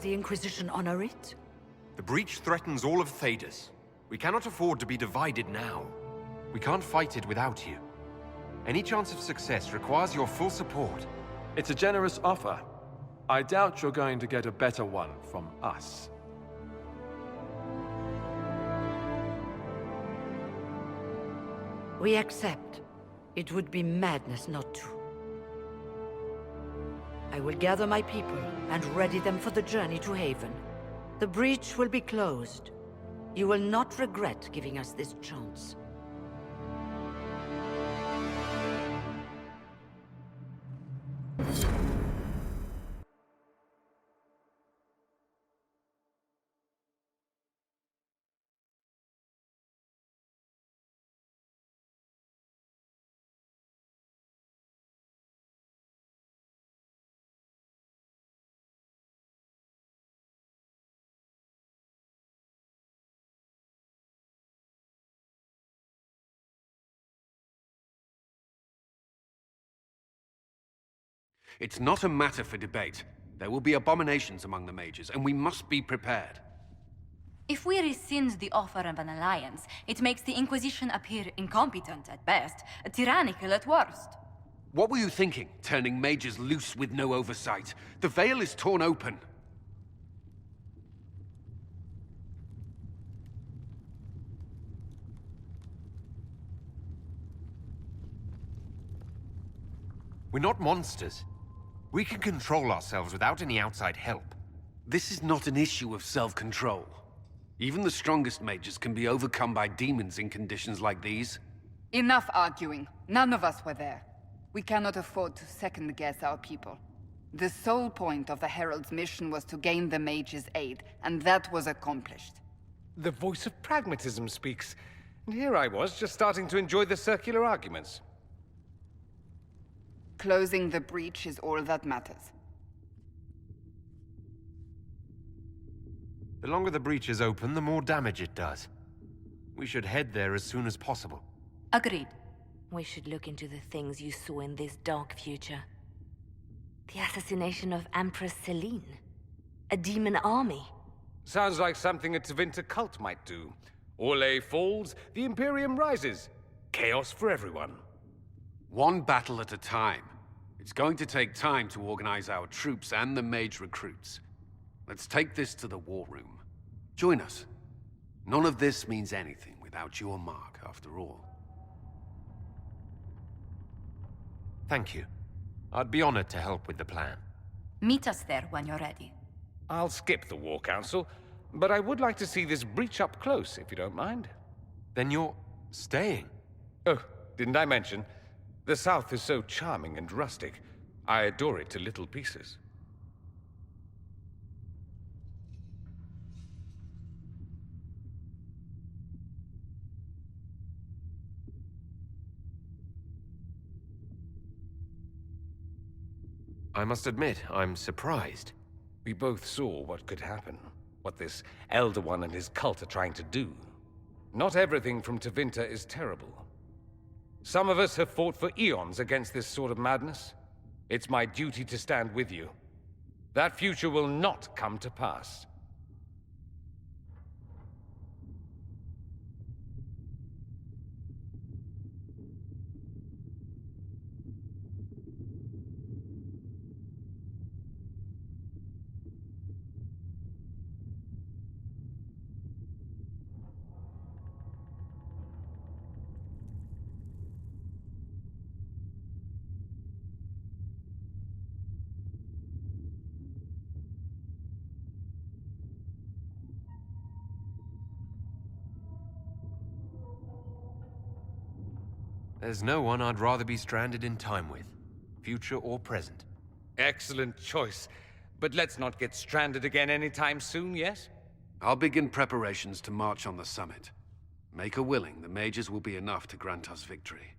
the Inquisition honor it? The breach threatens all of Thedas. We cannot afford to be divided now. We can't fight it without you. Any chance of success requires your full support. It's a generous offer. I doubt you're going to get a better one from us. We accept. It would be madness not to. I will gather my people and ready them for the journey to Haven. The breach will be closed. You will not regret giving us this chance. It's not a matter for debate. There will be abominations among the mages, and we must be prepared. If we rescind the offer of an alliance, it makes the Inquisition appear incompetent at best, tyrannical at worst. What were you thinking, turning mages loose with no oversight? The veil is torn open. We're not monsters. We can control ourselves without any outside help. This is not an issue of self-control. Even the strongest mages can be overcome by demons in conditions like these. Enough arguing. None of us were there. We cannot afford to second-guess our people. The sole point of the Herald's mission was to gain the mage's aid, and that was accomplished. The voice of pragmatism speaks. And here I was, just starting to enjoy the circular arguments. Closing the breach is all that matters. The longer the breach is open, the more damage it does. We should head there as soon as possible. Agreed. We should look into the things you saw in this dark future. The assassination of Empress Selene. A demon army. Sounds like something a Tevinter cult might do. Orlais falls, the Imperium rises. Chaos for everyone. One battle at a time. It's going to take time to organize our troops and the mage recruits. Let's take this to the war room. Join us. None of this means anything without your mark, after all. Thank you. I'd be honored to help with the plan. Meet us there when you're ready. I'll skip the War Council, but I would like to see this breach up close, if you don't mind. Then you're staying? Oh, didn't I mention? The South is so charming and rustic. I adore it to little pieces. I must admit, I'm surprised. We both saw what could happen, what this Elder One and his cult are trying to do. Not everything from Tevinter is terrible. Some of us have fought for eons against this sort of madness. It's my duty to stand with you. That future will not come to pass. There's no one I'd rather be stranded in time with, future or present. Excellent choice. But let's not get stranded again anytime soon, yes? I'll begin preparations to march on the summit. Make her willing, the mages will be enough to grant us victory.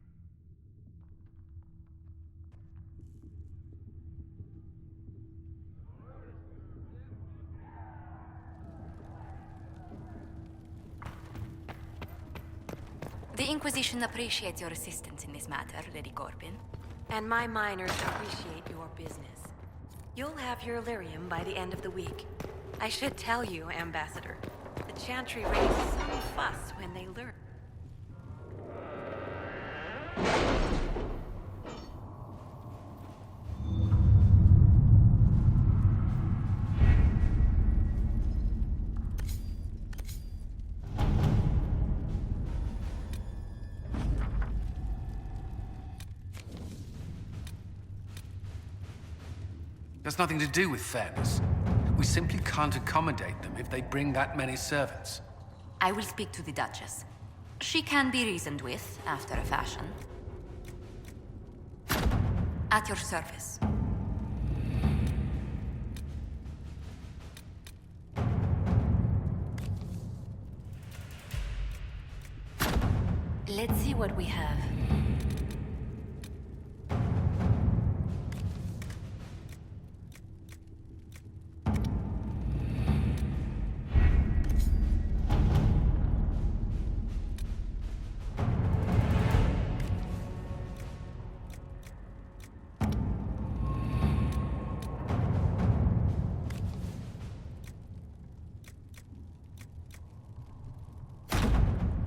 The Inquisition appreciates your assistance in this matter, Lady Corbin. And my miners appreciate your business. You'll have your Lyrium by the end of the week. I should tell you, Ambassador. The Chantry raise some fuss when they learn. That's nothing to do with fairness. We simply can't accommodate them if they bring that many servants. I will speak to the Duchess. She can be reasoned with, after a fashion. At your service. Let's see what we have.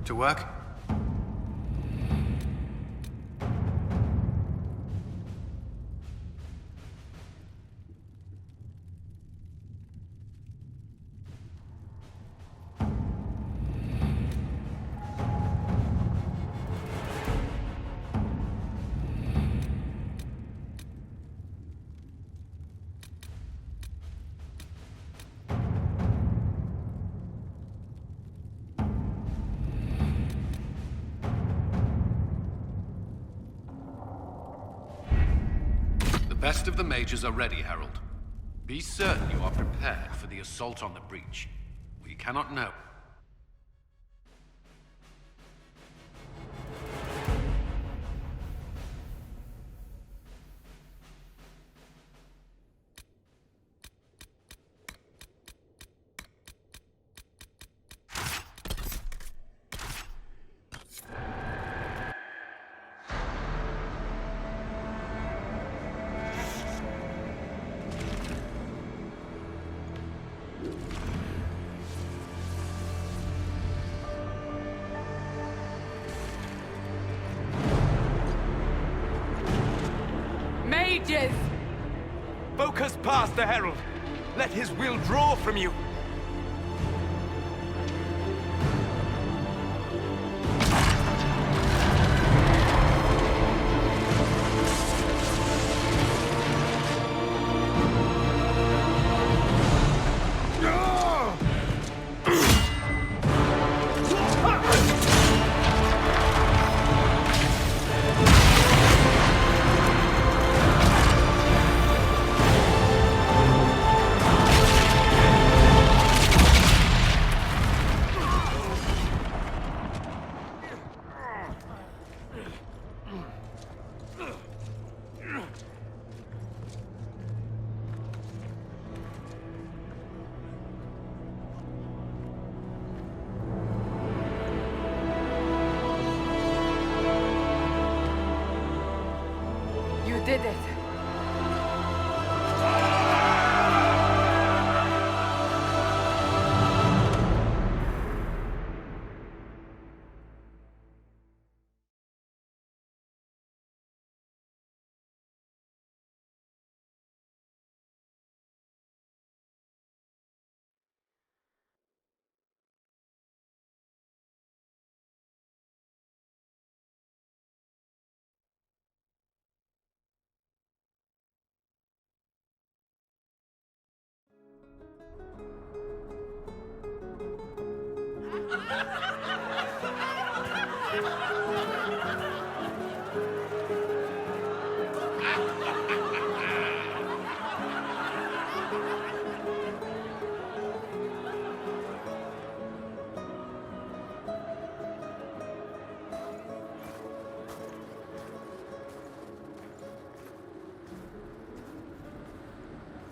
To work? The best of the mages are ready, Herald. Be certain you are prepared for the assault on the breach. We cannot know. Mages! Focus past the Herald. Let his will draw from you. You did it.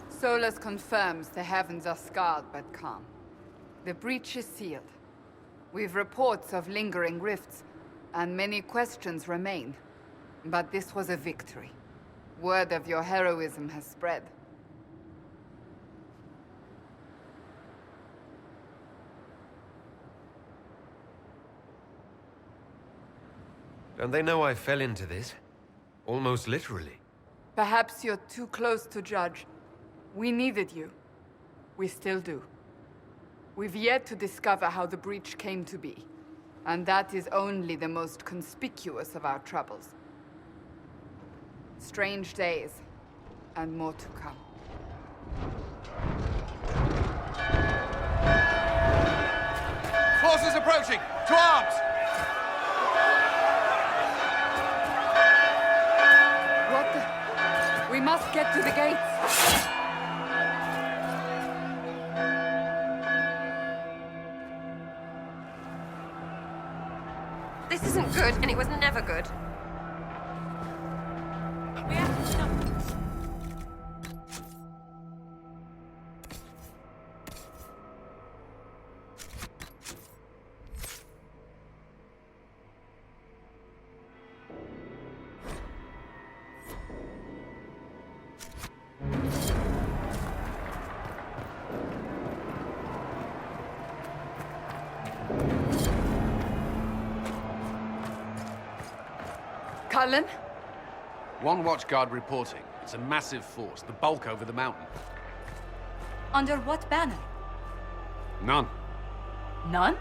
Solus confirms the heavens are scarred but calm. The breach is sealed. We've reports of lingering rifts, and many questions remain. But this was a victory. Word of your heroism has spread. Don't they know I fell into this? Almost literally. Perhaps you're too close to judge. We needed you. We still do. We've yet to discover how the breach came to be. And that is only the most conspicuous of our troubles. Strange days, and more to come. Forces approaching! To arms! What the? We must get to the gates! This isn't good, and it was never good. We have to stop. Cullen? One watchguard reporting. It's a massive force, the bulk over the mountain. Under what banner? None. None?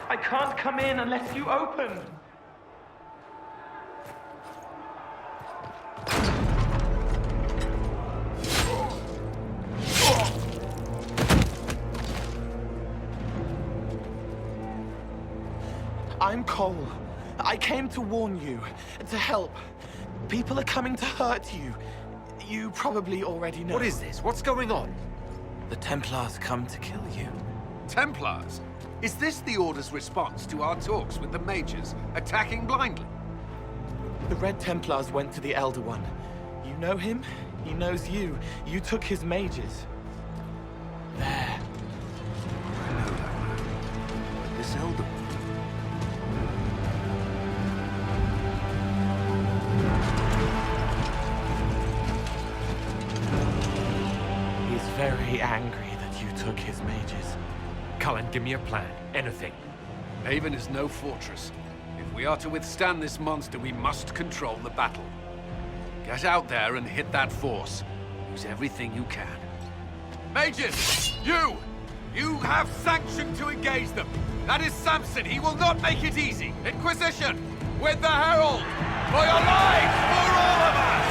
I can't come in unless you open. I'm Cole. I came to warn you, to help. People are coming to hurt you. You probably already know. What is this? What's going on? The Templars come to kill you. Templars? Is this the Order's response to our talks with the Mages, attacking blindly? The Red Templars went to the Elder One. You know him? He knows you. You took his mages. There. I know that man. But this Elder One... He's very angry that you took his mages. Cullen, give me a plan. Anything. Haven is no fortress. If we are to withstand this monster, we must control the battle. Get out there and hit that force. Use everything you can. Mages! You! You have sanction to engage them. That is Samson. He will not make it easy. Inquisition! With the Herald! For your lives! For all of us!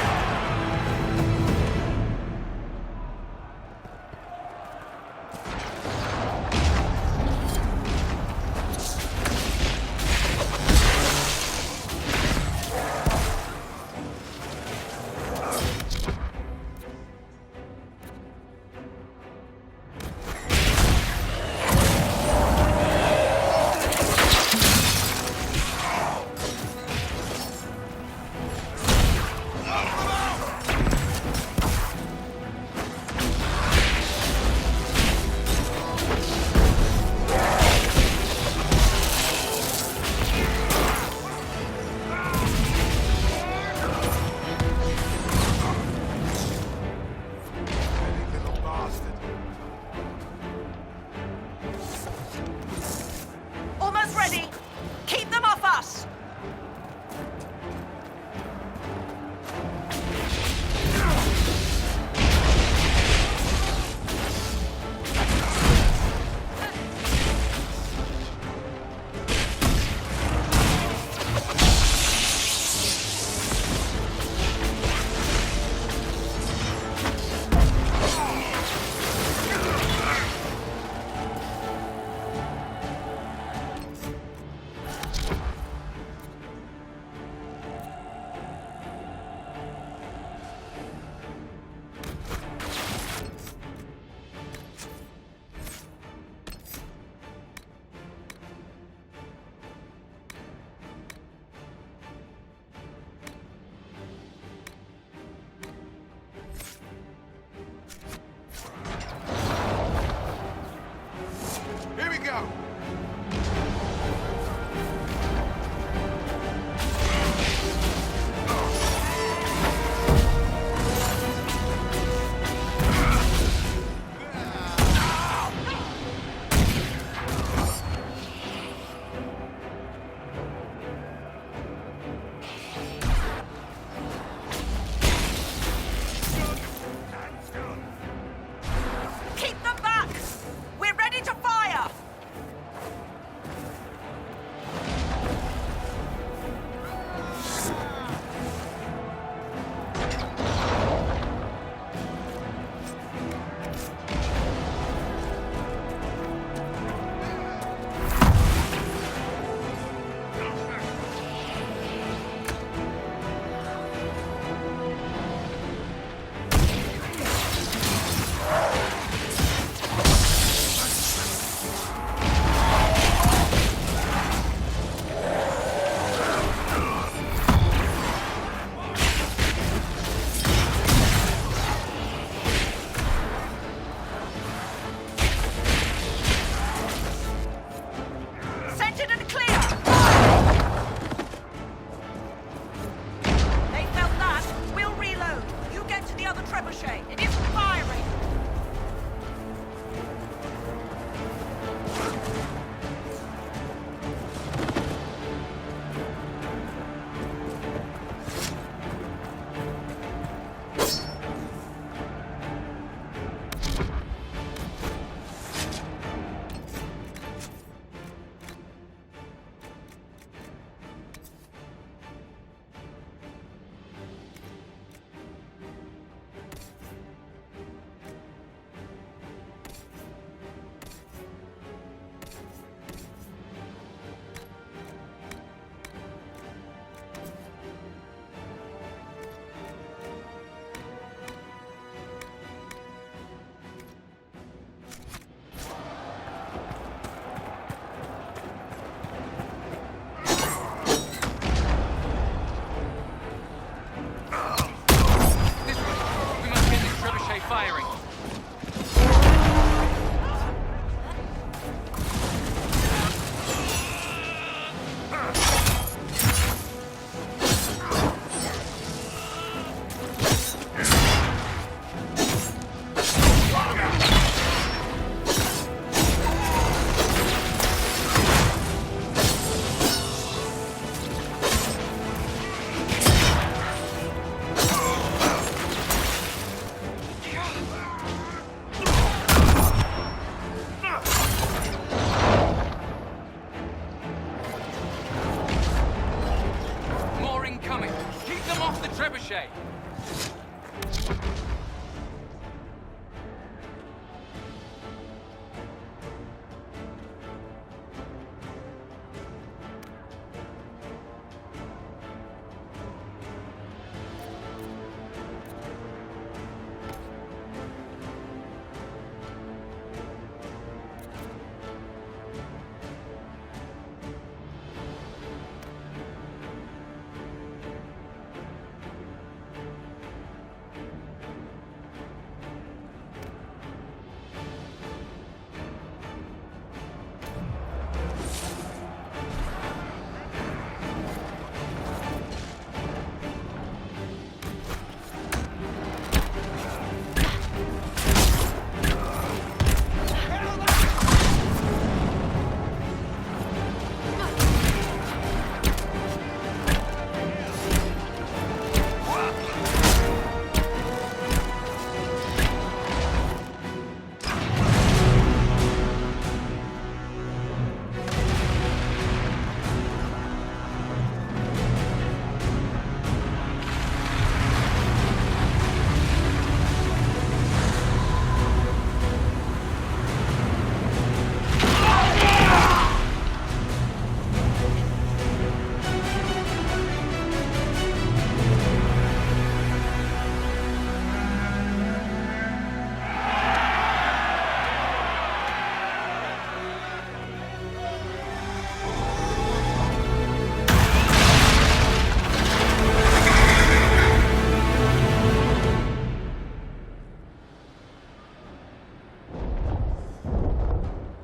shame.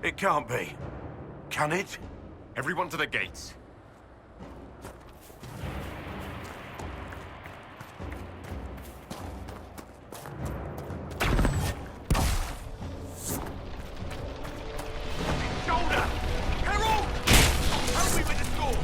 It can't be. Can it? Everyone to the gates. Shoulder! Herald! Help me with the sword!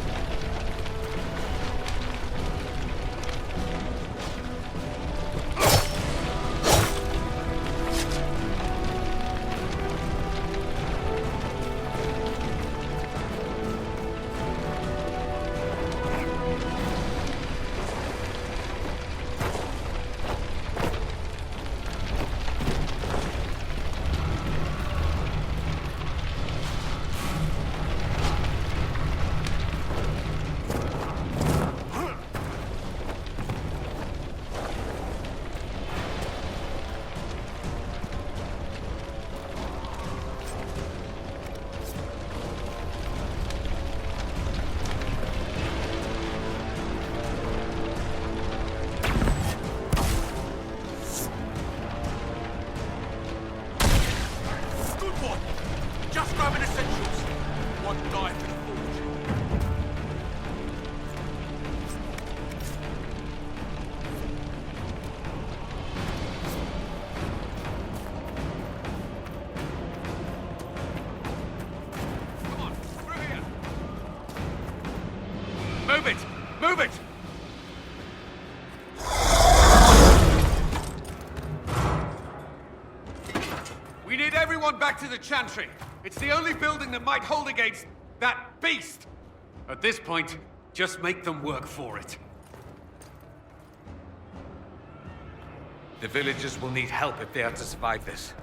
Just grabbing essentials. One die for the forge. Come on, through here. Move it! Move it! We need everyone back to the Chantry. It's the only building that might hold against that beast. At this point, just make them work for it. The villagers will need help if they are to survive this.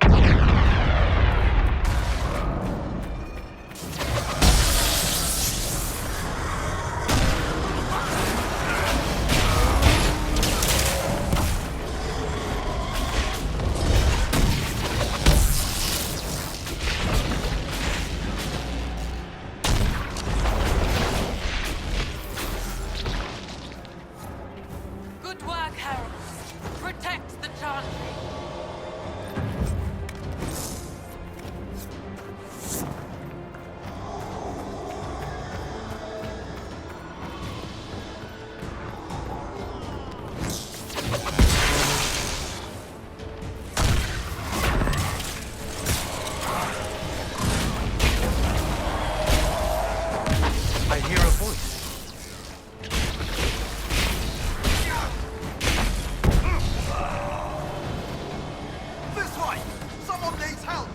Good work, Harold. Protect the Chantry. I hear a voice. This way! Someone needs help!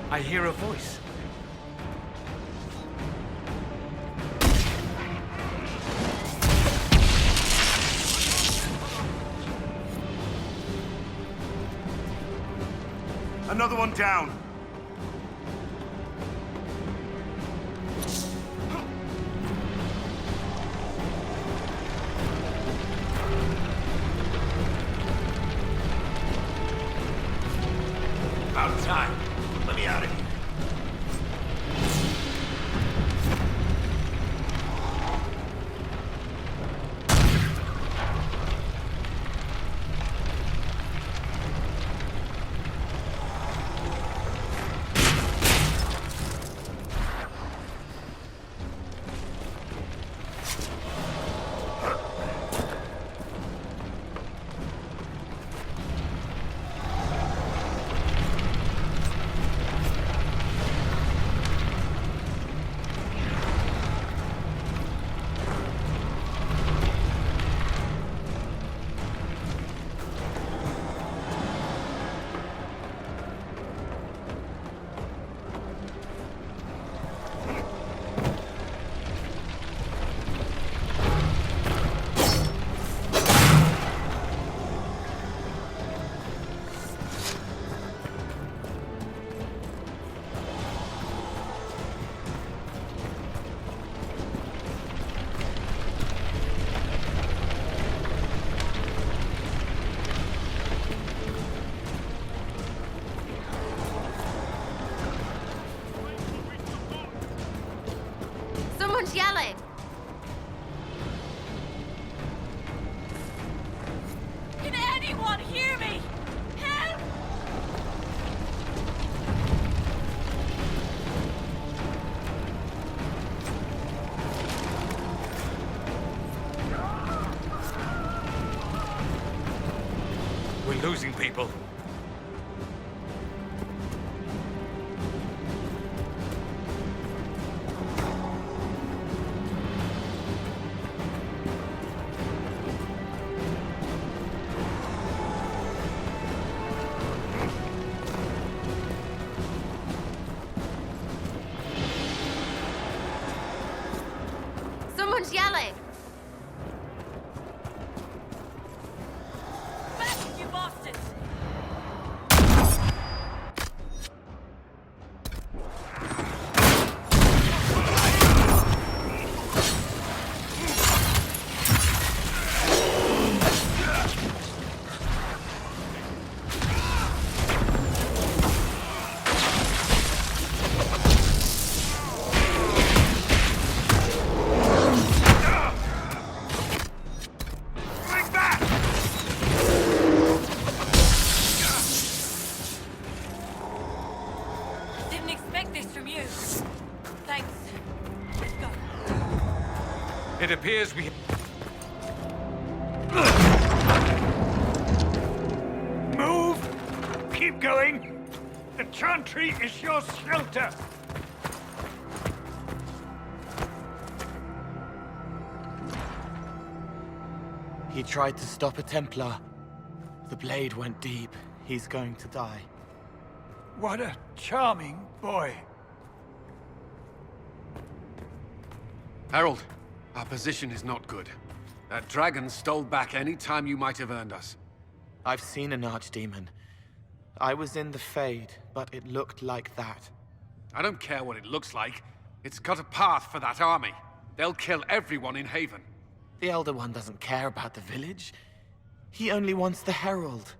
I hear a voice. Another one down. Out of time. Let me out of here. Someone's yelling! Can anyone hear me? Help! We're losing people. Someone's yelling! Back, you bastards! Didn't expect this from you. Thanks. Let's go. It appears we... Move! Keep going! The chantry is your shelter! He tried to stop a Templar. The blade went deep. He's going to die. What a charming boy. Harold, our position is not good. That dragon stole back any time you might have earned us. I've seen an archdemon. I was in the Fade, but it looked like that. I don't care what it looks like. It's got a path for that army. They'll kill everyone in Haven. The Elder One doesn't care about the village. He only wants the Herald.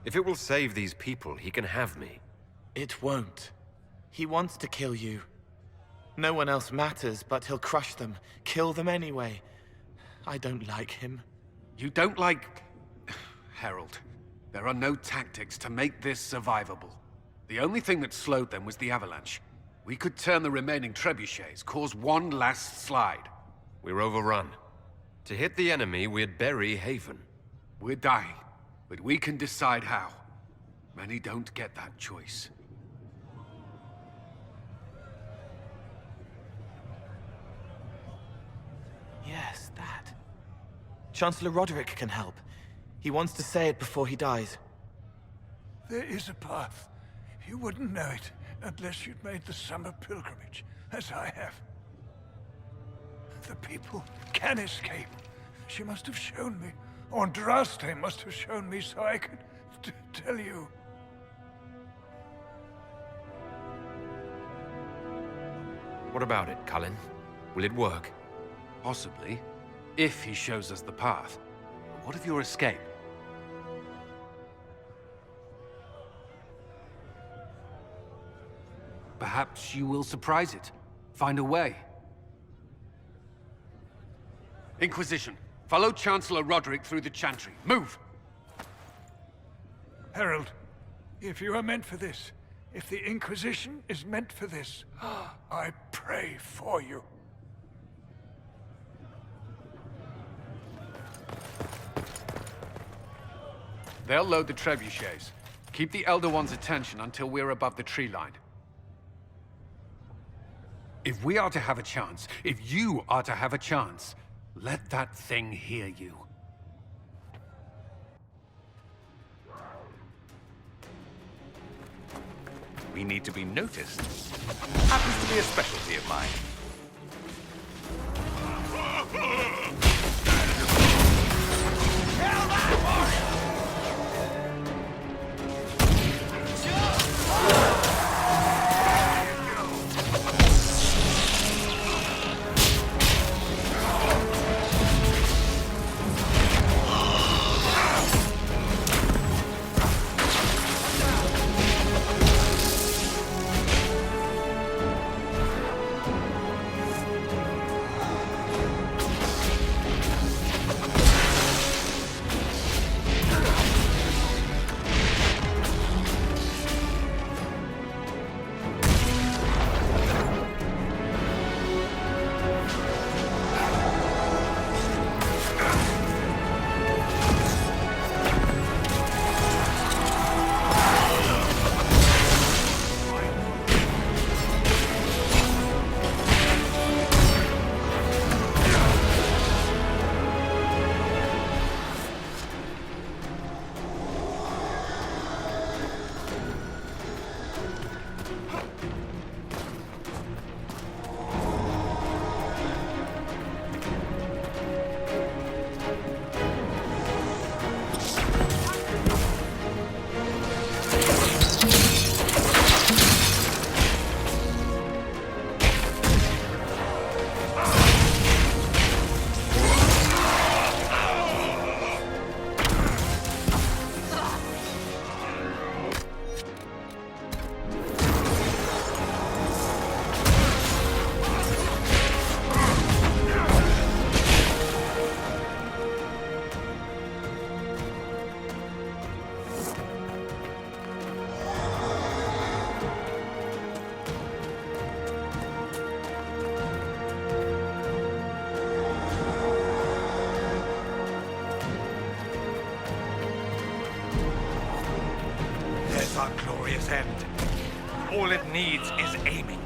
If it will save these people, he can have me. It won't. He wants to kill you. No one else matters, but he'll crush them, kill them anyway. I don't like him. You don't like... Harold, there are no tactics to make this survivable. The only thing that slowed them was the avalanche. We could turn the remaining trebuchets, cause one last slide. We're overrun. To hit the enemy, we'd bury Haven. We're dying, but we can decide how. Many don't get that choice. Yes, that. Chancellor Roderick can help. He wants to say it before he dies. There is a path. You wouldn't know it unless you'd made the summer pilgrimage, as I have. The people can escape. She must have shown me. Or Andraste must have shown me so I could tell you. What about it, Cullen? Will it work? Possibly, if he shows us the path. What of your escape? Perhaps you will surprise it. Find a way. Inquisition, follow Chancellor Roderick through the Chantry. Move! Herald, if you are meant for this, if the Inquisition is meant for this, I pray for you. They'll load the trebuchets. Keep the Elder One's attention until we're above the tree line. If we are to have a chance, if you are to have a chance, let that thing hear you. We need to be noticed. Happens to be a specialty of mine. Kill that warrior! Our glorious end. All it needs is aiming.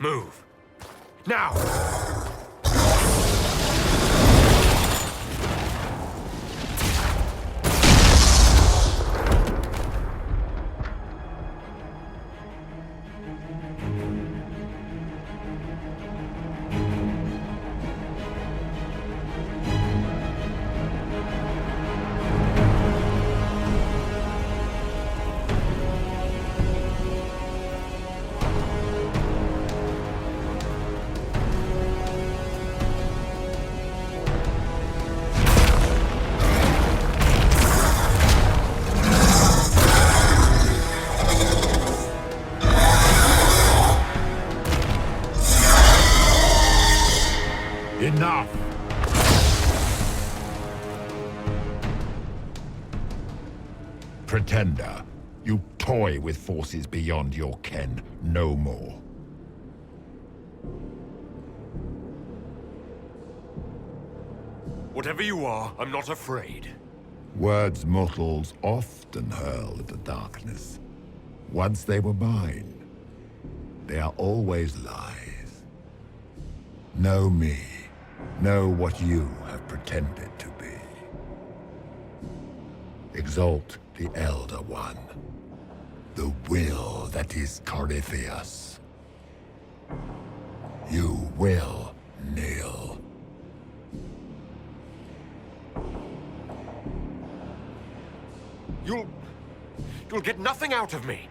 Move. Now! Enough! Pretender, you toy with forces beyond your ken no more. Whatever you are, I'm not afraid. Words mortals often hurl at the darkness. Once they were mine, they are always lies. Know me. Know what you have pretended to be. Exalt the Elder One. The will that is Corypheus. You will kneel. You'll get nothing out of me.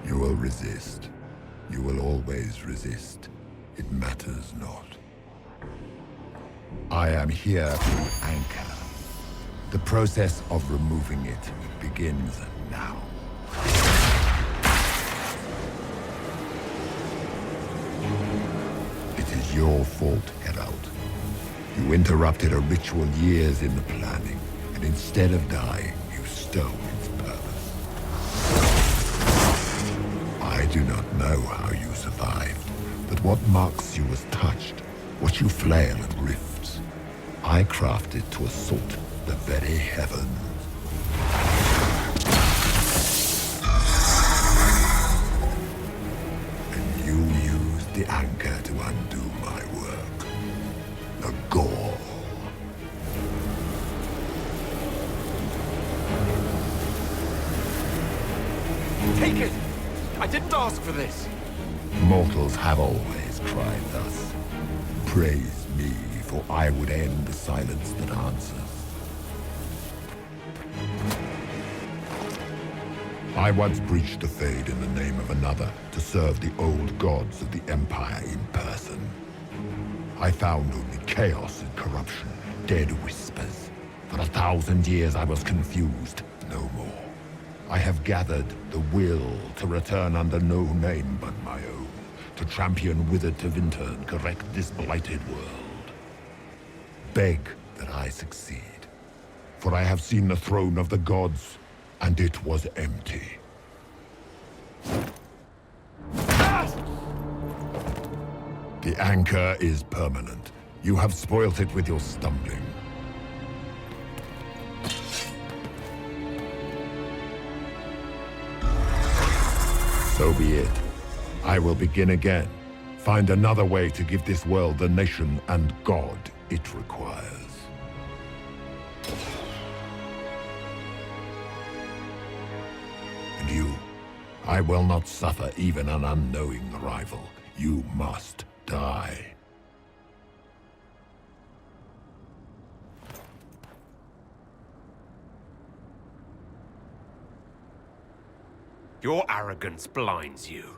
You will resist. You will always resist. It matters not. I am here to anchor. The process of removing it begins now. It is your fault, Herald. You interrupted a ritual years in the planning, and instead of dying, you stole its purpose. I do not know how you survived, but what marks you as touched, what you flail and rifts, I crafted to assault the very heavens. And you used the anchor to undo my work. The gall. Take it! I didn't ask for this! Mortals have always cried thus. Praise me, for I would end the silence that answers. I once breached the Fade in the name of another to serve the old gods of the Empire in person. I found only chaos and corruption, dead whispers. For 1,000 years I was confused, no more. I have gathered the will to return under no name but my own, to champion withered Tevinter and correct this blighted world. Beg that I succeed, for I have seen the throne of the gods, and it was empty. The anchor is permanent. You have spoilt it with your stumbling. So be it. I will begin again. Find another way to give this world the nation and God it requires. And you, I will not suffer even an unknowing rival. You must die. Your arrogance blinds you.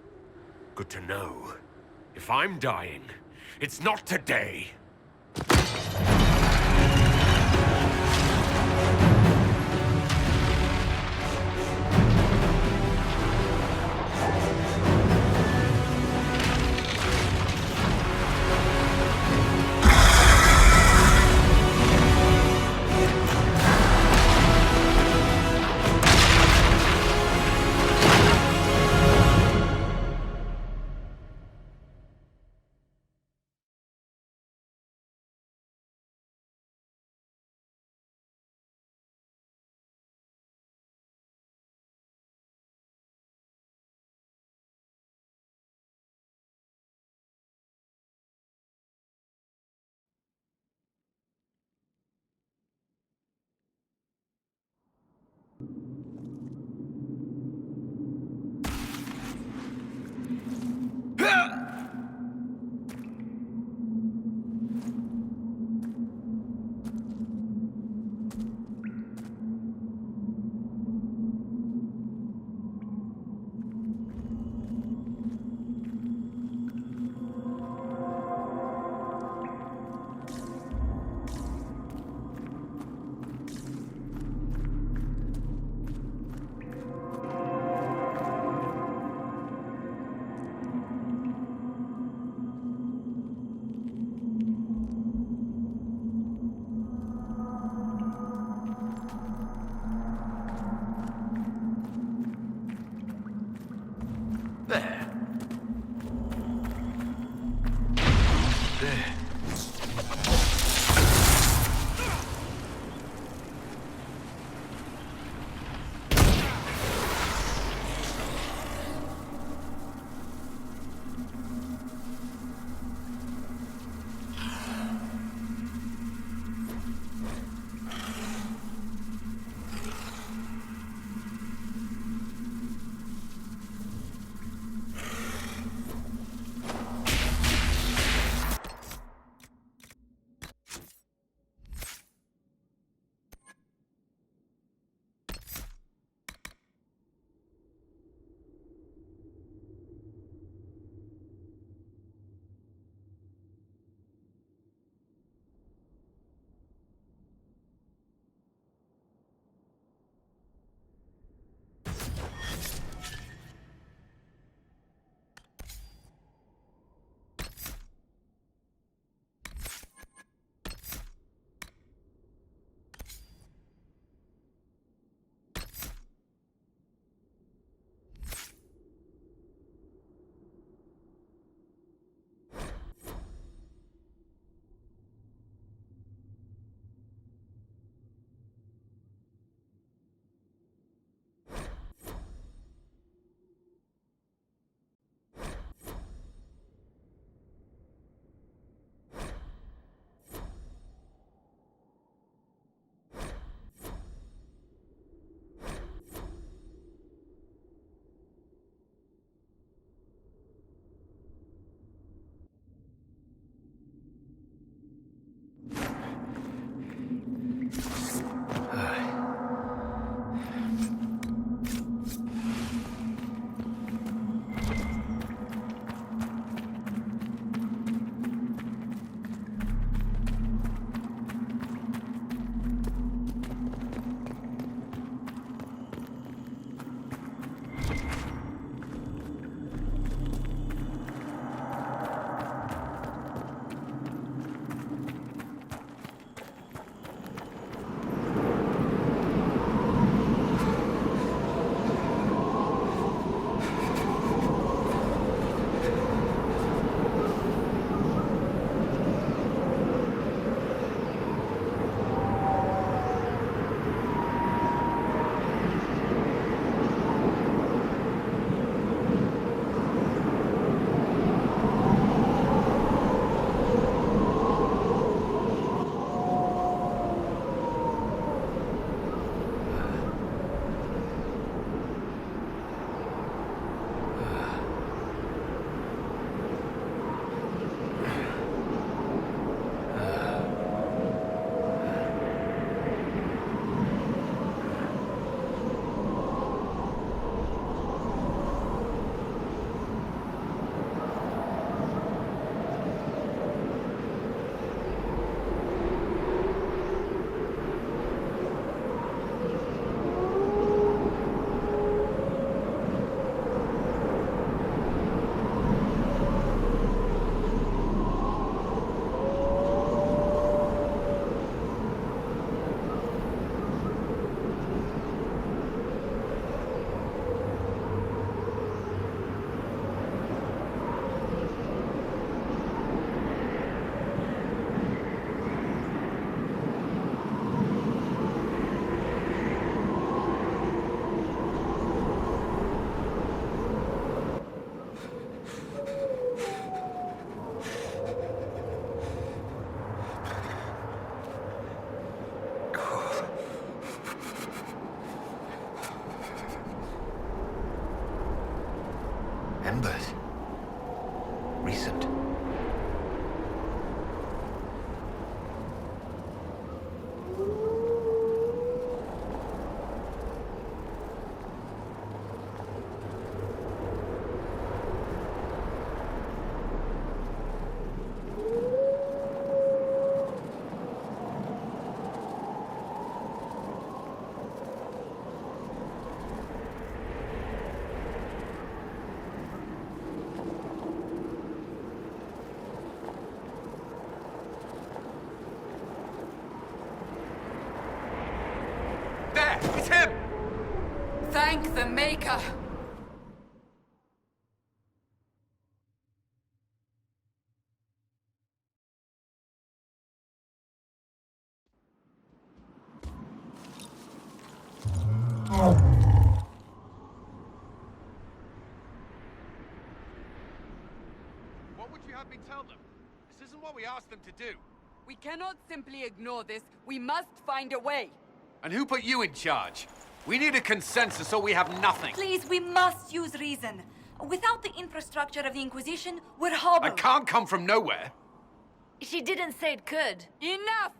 Good to know. If I'm dying, it's not today. Embers. Recent. It's him! Thank the Maker! What would you have me tell them? This isn't what we asked them to do. We cannot simply ignore this. We must find a way. And who put you in charge? We need a consensus or we have nothing. Please, we must use reason. Without the infrastructure of the Inquisition, we're hobbled. I can't come from nowhere. She didn't say it could. Enough!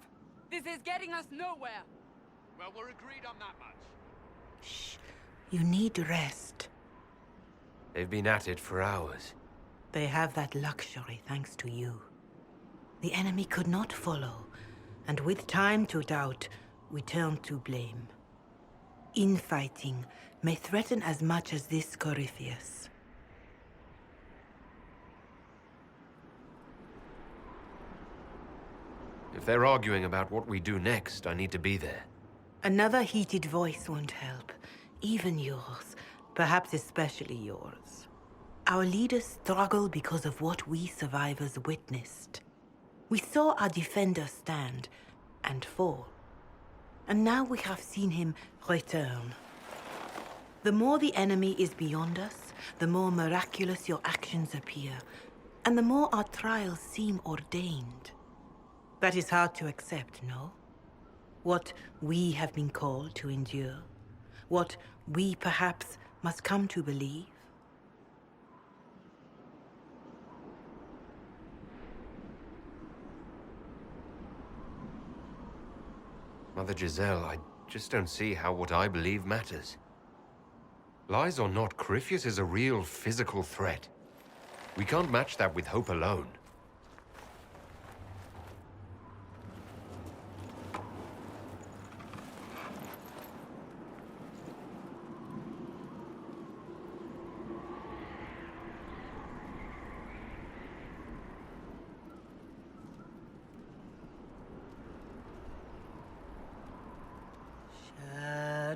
This is getting us nowhere. Well, we're agreed on that much. Shh. You need rest. They've been at it for hours. They have that luxury thanks to you. The enemy could not follow, and with time to doubt, we turn to blame. Infighting may threaten as much as this Corypheus. If they're arguing about what we do next, I need to be there. Another heated voice won't help. Even yours. Perhaps especially yours. Our leaders struggle because of what we survivors witnessed. We saw our defender stand and fall. And now we have seen him return. The more the enemy is beyond us, the more miraculous your actions appear, and the more our trials seem ordained. That is hard to accept, no? What we have been called to endure, what we perhaps must come to believe. Mother Giselle, I just don't see how what I believe matters. Lies or not, Corypheus is a real physical threat. We can't match that with hope alone.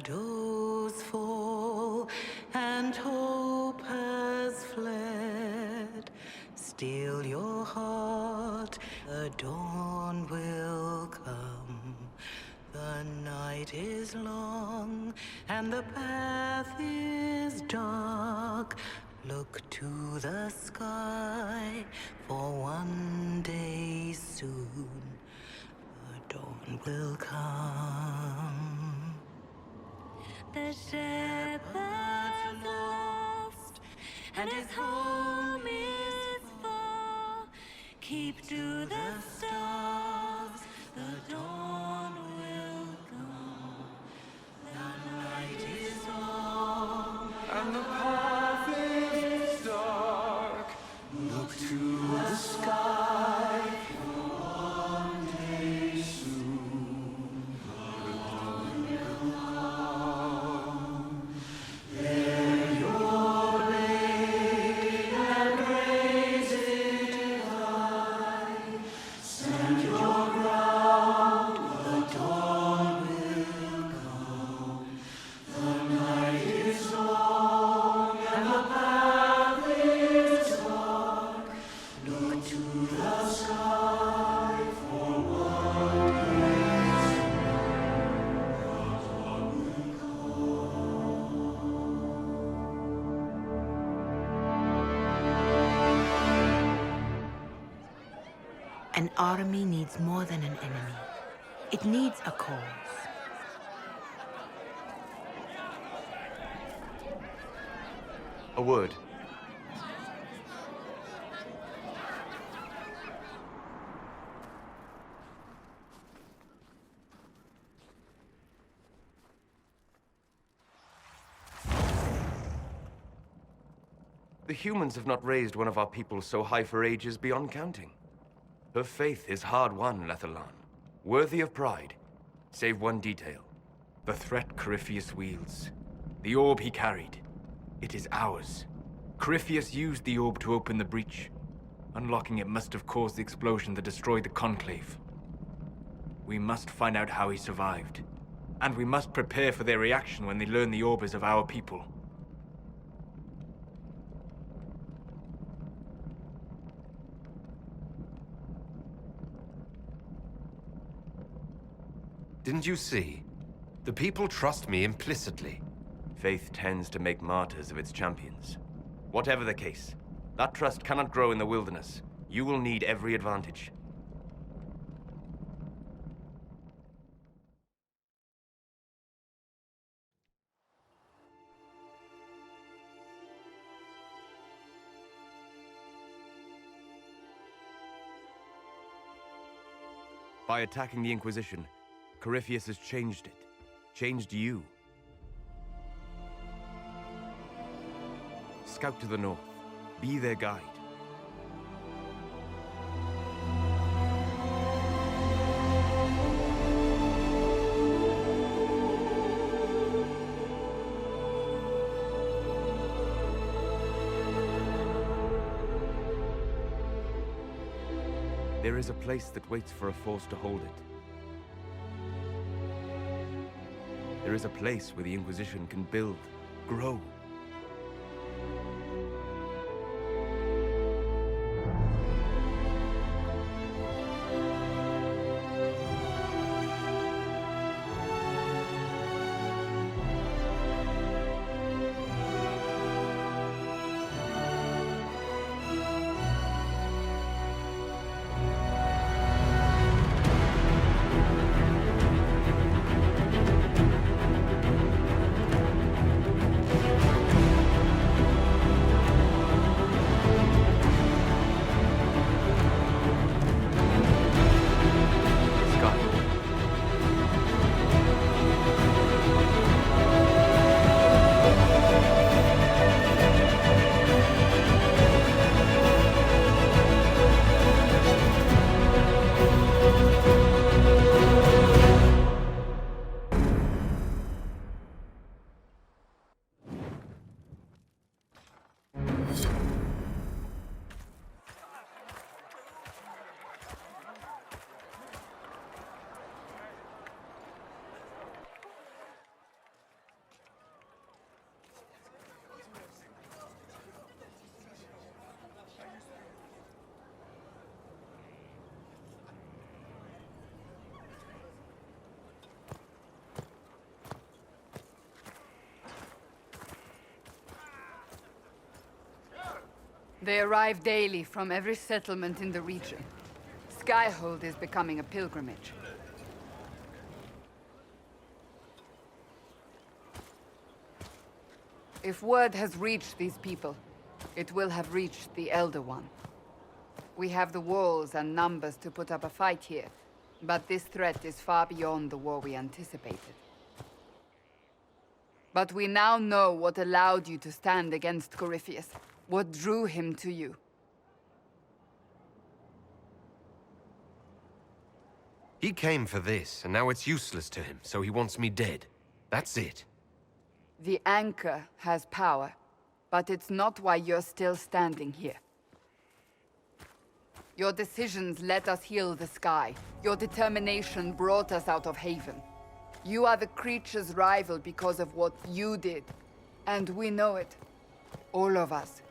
Shadows fall and hope has fled. Still your heart, the dawn will come. The night is long and the path is dark. Look to the sky, for one day soon the dawn will come. The shepherd's lost, and his home is far. Keep to the stars, the dawn will come. The night is long, and the path is dark. Look to the sky, for one day soon the dawn will come. Bear your blade and raise it high. Stand your ground, the dawn will come. The night is long and the path is dark. Look to the sky, for one day soon the dawn will An army needs more than an enemy. It needs a cause. A word. The humans have not raised one of our people so high for ages beyond counting. Her faith is hard-won, Lethalan. Worthy of pride. Save one detail. The threat Corypheus wields. The orb he carried. It is ours. Corypheus used the orb to open the breach. Unlocking it must have caused the explosion that destroyed the Conclave. We must find out how he survived. And we must prepare for their reaction when they learn the orb is of our people. Didn't you see? The people trust me implicitly. Faith tends to make martyrs of its champions. Whatever the case, that trust cannot grow in the wilderness. You will need every advantage. By attacking the Inquisition, Corypheus has changed it. Changed you. Scout to the north. Be their guide. There is a place that waits for a force to hold it. There is a place where the Inquisition can build, grow. They arrive daily from every settlement in the region. Skyhold is becoming a pilgrimage. If word has reached these people, it will have reached the Elder One. We have the walls and numbers to put up a fight here, but this threat is far beyond the war we anticipated. But we now know what allowed you to stand against Corypheus. What drew him to you? He came for this, and now it's useless to him, so he wants me dead. That's it. The Anchor has power, but it's not why you're still standing here. Your decisions let us heal the sky. Your determination brought us out of Haven. You are the creature's rival because of what you did, and we know it. All of us.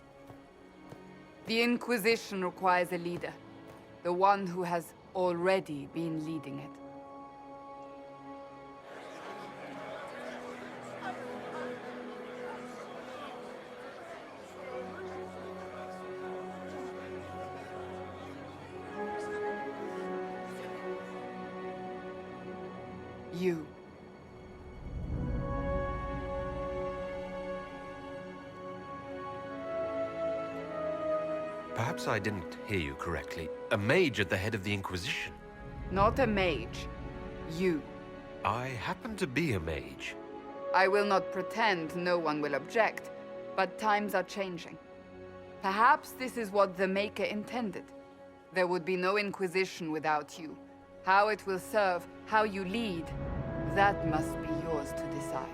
The Inquisition requires a leader. The one who has already been leading it. You. Perhaps I didn't hear you correctly. A mage at the head of the Inquisition. Not a mage. You. I happen to be a mage. I will not pretend no one will object, but times are changing. Perhaps this is what the Maker intended. There would be no Inquisition without you. How it will serve, how you lead, that must be yours to decide.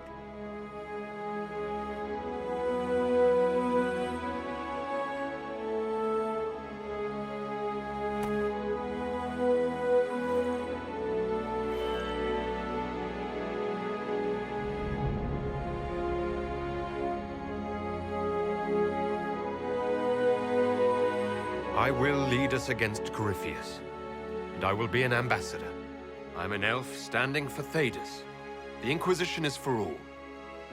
I will lead us against Corypheus, and I will be an ambassador. I'm an elf standing for Thedas. The Inquisition is for all.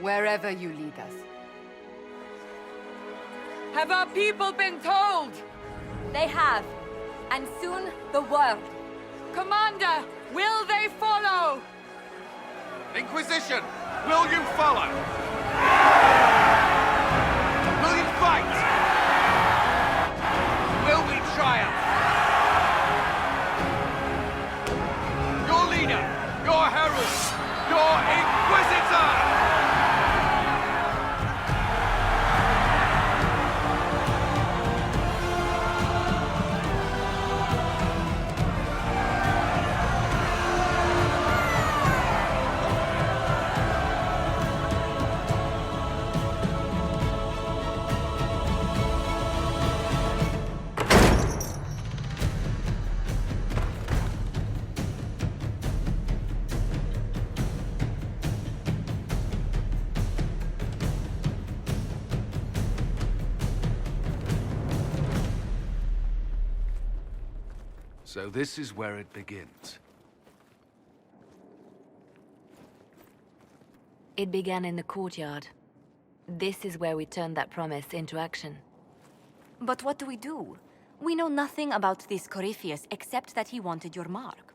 Wherever you lead us. Have our people been told? They have. And soon, the world. Commander, will they follow? Inquisition, will you follow? Will you fight? Will we triumph? Your leader, your herald, your Inquisitor! So this is where it begins. It began in the courtyard. This is where we turned that promise into action. But what do we do? We know nothing about this Corypheus except that he wanted your mark.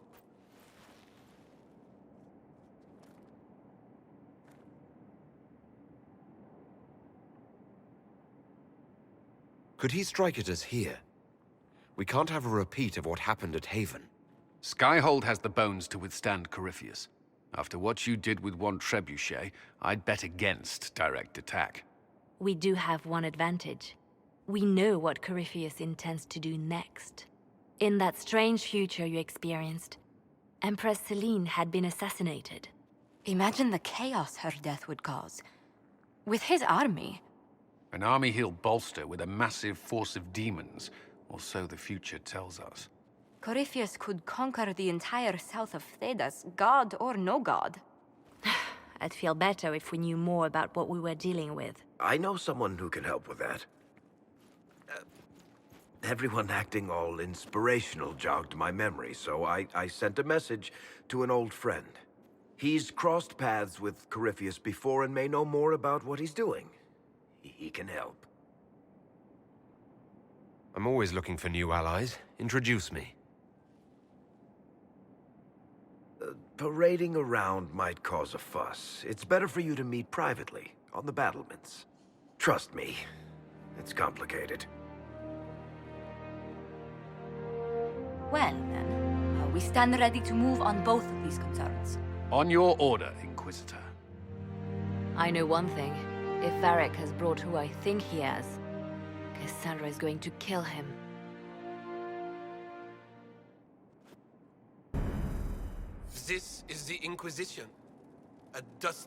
Could he strike at us here? We can't have a repeat of what happened at Haven. Skyhold has the bones to withstand Corypheus. After what you did with one trebuchet, I'd bet against direct attack. We do have one advantage. We know what Corypheus intends to do next. In that strange future you experienced, Empress Selene had been assassinated. Imagine the chaos her death would cause. With his army. An army he'll bolster with a massive force of demons, or so the future tells us. Corypheus could conquer the entire south of Thedas, god or no god. I'd feel better if we knew more about what we were dealing with. I know someone who can help with that. Everyone acting all inspirational jogged my memory, so I sent a message to an old friend. He's crossed paths with Corypheus before and may know more about what he's doing. He can help. I'm always looking for new allies. Introduce me. Parading around might cause a fuss. It's better for you to meet privately, on the battlements. Trust me, it's complicated. Well, then, we stand ready to move on both of these concerns. On your order, Inquisitor. I know one thing. If Varric has brought who I think he has, Cassandra is going to kill him. This is the Inquisition. A dusty